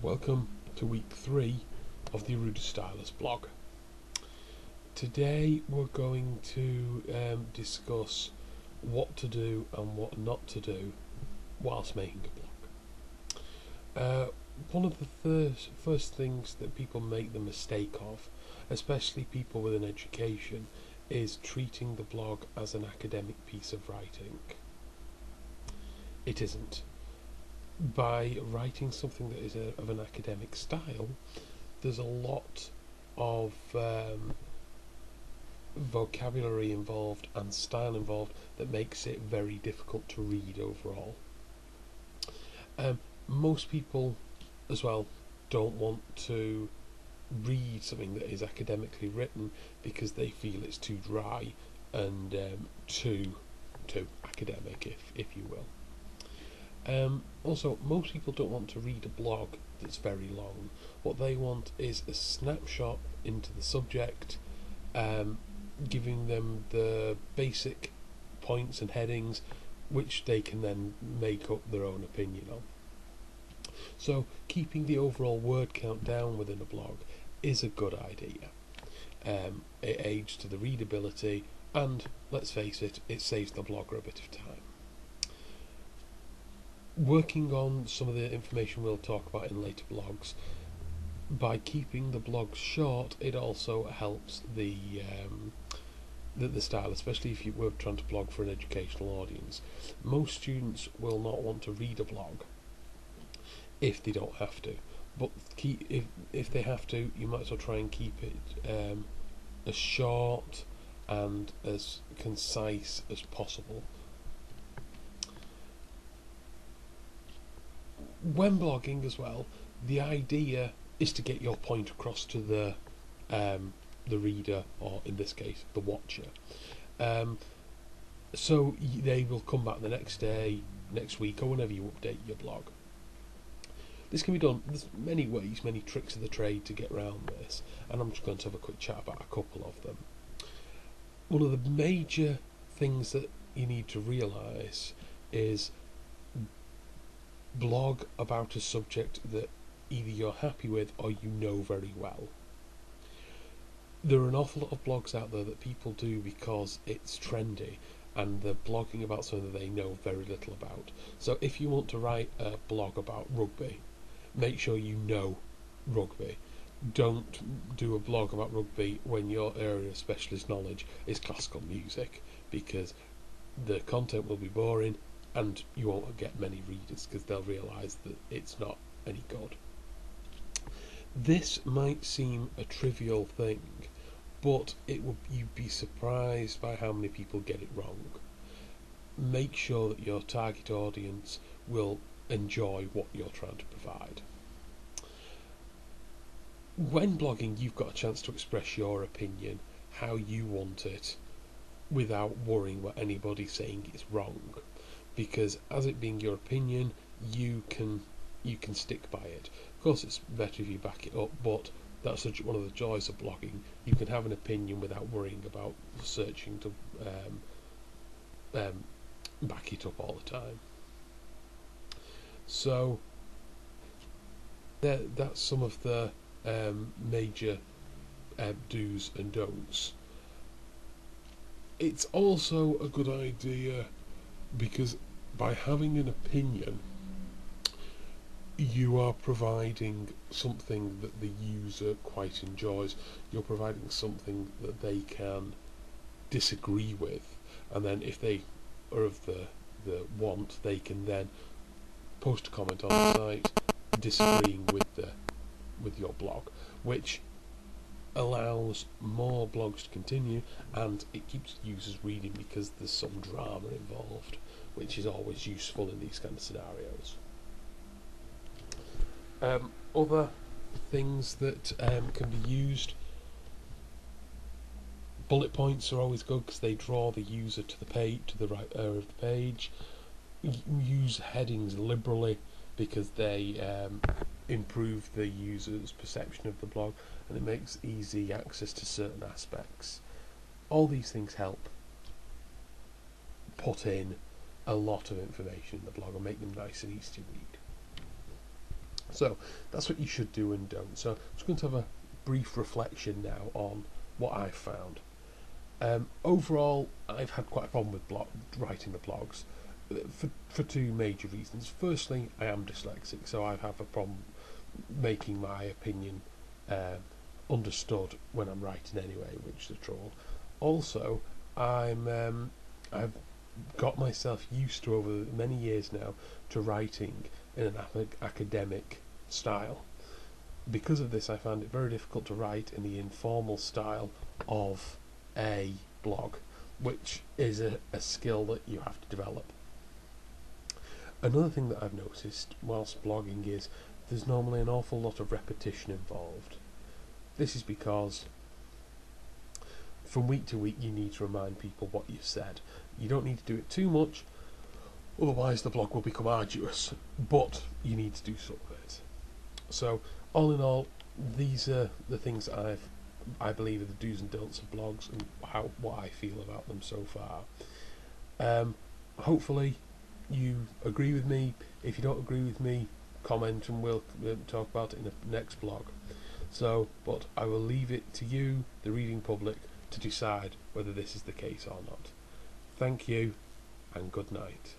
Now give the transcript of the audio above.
Welcome to week 3 of the Erido Stilus blog. Today we're going to discuss what to do and what not to do whilst making a blog. One of the first things that people make the mistake of, especially people with an education, is treating the blog as an academic piece of writing. It isn't. By writing something that is of an academic style, there's a lot of vocabulary involved and style involved that makes it very difficult to read overall. Most people as well don't want to read something that is academically written because they feel it's too dry and too academic, if you will. Also, most people don't want to read a blog that's very long. What they want is a snapshot into the subject, giving them the basic points and headings which they can then make up their own opinion on. So keeping the overall word count down within a blog is a good idea. It aids to the readability and, let's face it, it saves the blogger a bit of time. Working on some of the information we'll talk about in later blogs, by keeping the blogs short, it also helps the style, especially if you were trying to blog for an educational audience. Most students will not want to read a blog if they don't have to, but if they have to, you might as well try and keep it as short and as concise as possible. When blogging as well, the idea is to get your point across to the reader, or in this case, the watcher. So they will come back the next day, next week, or whenever you update your blog. This can be done. There's many ways, many tricks of the trade to get around this, and I'm just going to have a quick chat about a couple of them. One of the major things that you need to realise is blog about a subject that either you're happy with or you know very well. There are an awful lot of blogs out there that people do because it's trendy and they're blogging about something that they know very little about. So if you want to write a blog about rugby, make sure you know rugby. Don't do a blog about rugby when your area of specialist knowledge is classical music, because the content will be boring and you won't get many readers because they'll realise that it's not any good. This might seem a trivial thing, but you'd be surprised by how many people get it wrong. Make sure that your target audience will enjoy what you're trying to provide. When blogging, you've got a chance to express your opinion, how you want it, without worrying about anybody saying it's wrong. Because as it being your opinion, you can stick by it. Of course, it's better if you back it up, but that's one of the joys of blogging. You can have an opinion without worrying about searching to back it up all the time. So that's some of the major do's and don'ts. It's also a good idea because by having an opinion, you are providing something that the user quite enjoys. You're providing something that they can disagree with, and then if they are of the want, they can then post a comment on the site disagreeing with your blog, which allows more blogs to continue, and it keeps users reading because there's some drama involved, which is always useful in these kind of scenarios. Other things that can be used: bullet points are always good because they draw the user to the page, to the right area of the page. Use headings liberally because they improve the user's perception of the blog, and it makes easy access to certain aspects. All these things help put in a lot of information in the blog and make them nice and easy to read. So that's what you should do and don't. So I'm just going to have a brief reflection now on what I've found. Overall, I've had quite a problem with writing the blogs for two major reasons. Firstly, I am dyslexic, so I have a problem making my opinion understood when I'm writing anyway, which is a troll. Also, I've got myself used to, over many years now, to writing in an academic style. Because of this, I found it very difficult to write in the informal style of a blog, which is a skill that you have to develop. Another thing that I've noticed whilst blogging is there's normally an awful lot of repetition involved. This is because from week to week you need to remind people what you've said. You don't need to do it too much, otherwise the blog will become arduous, but you need to do some of it. So all in all, these are the things that I believe are the do's and don'ts of blogs and what I feel about them so far. Hopefully you agree with me. If you don't agree with me, comment and we'll talk about it in the next blog. So, but I will leave it to you, the reading public, to decide whether this is the case or not. Thank you and good night.